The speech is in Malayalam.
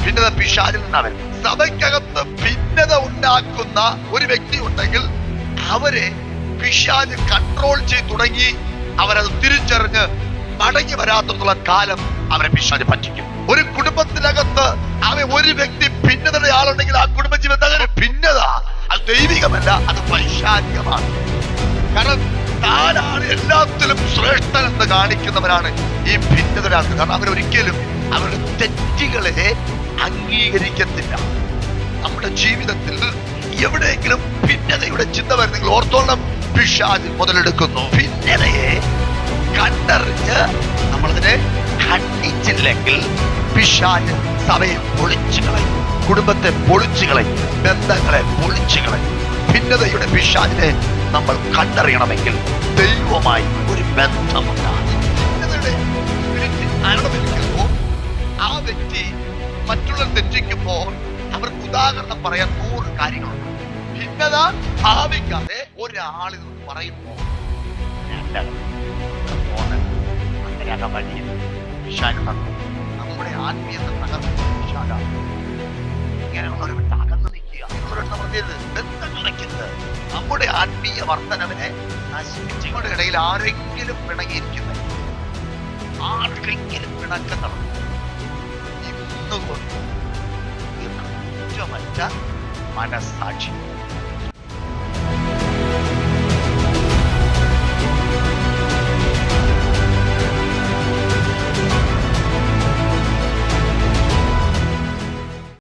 ഭിന്നത പിശാചിൽ നിന്നാണ്. സഭയ്ക്കകത്ത് ഭിന്നത ഉണ്ടാക്കുന്ന ഒരു വ്യക്തി ഉണ്ടെങ്കിൽ അവരെ പിശാച് കൺട്രോൾ ചെയ്ത് തുടങ്ങി. അവരത് തിരിച്ചറിഞ്ഞ് മടങ്ങി വരാത്തോളം കാലം അവരെ പിശാച് പറ്റിക്കും. ഒരു കുടുംബത്തിനകത്ത് ഒരു വ്യക്തി ഭിന്നതയുടെ ആളുണ്ടെങ്കിൽ ആ കുടുംബജീവിതത്തിൽ ഭിന്നത അത് ദൈവികമല്ല, അത് പൈശാചികമാണ്. കാരണം താനാണ് എല്ലാത്തിലും ശ്രേഷ്ഠൻ എന്ന് കാണിക്കുന്നവരാണ് ഈ ഭിന്നതയുടെ ആൾക്ക്. കാരണം അവരൊരിക്കലും അവരുടെ തെറ്റുകളെ അംഗീകരിക്കത്തില്ല. നമ്മുടെ ജീവിതത്തിൽ എവിടെയെങ്കിലും ഭിന്നതയുടെ ചിന്ത വരുന്നെങ്കിൽ ഓർത്തോളം പിശാച് മുതലെടുക്കുന്നു. ഭിന്നതയെ കണ്ടറിഞ്ഞ് നമ്മളതിനെ ഖണ്ഡിച്ചില്ലെങ്കിൽ പിശാച് സഭയെ പൊളിച്ചു കളയും, കുടുംബത്തെ പൊളിച്ചു കളയും, ബന്ധങ്ങളെ പൊളിച്ചു കളയും. ഭിന്നതയുടെ പിശാചിനെ നമ്മൾ കണ്ടറിയണമെങ്കിൽ ദൈവമായി ഒരു ബന്ധമുണ്ടാകും. ഭിന്നതയുടെ അനുഭവിക്കുമ്പോൾ ആ വ്യക്തി മറ്റുള്ളവർ തെറ്റിക്കുമ്പോൾ അവർക്ക് ഉദാഹരണം പറയാൻ 100 കാര്യങ്ങളുണ്ട്. ഭിന്നത ഭാവിക്കാതെ ഒരാളിൽ പറയുമ്പോൾ നമ്മുടെ ആത്മീയത അകന്നു നിൽക്കുക. നമ്മുടെ ആത്മീയ വർധനവിനെ നശിപ്പിച്ചുകൊണ്ട് ഇടയിൽ ആരെങ്കിലും പിണങ്ങിയിരിക്കുന്നത്, ആർക്കെങ്കിലും പിണക്കം നടന്നു ഇന്നുകൊണ്ട് കുറ്റമറ്റ മനസ്സാക്ഷി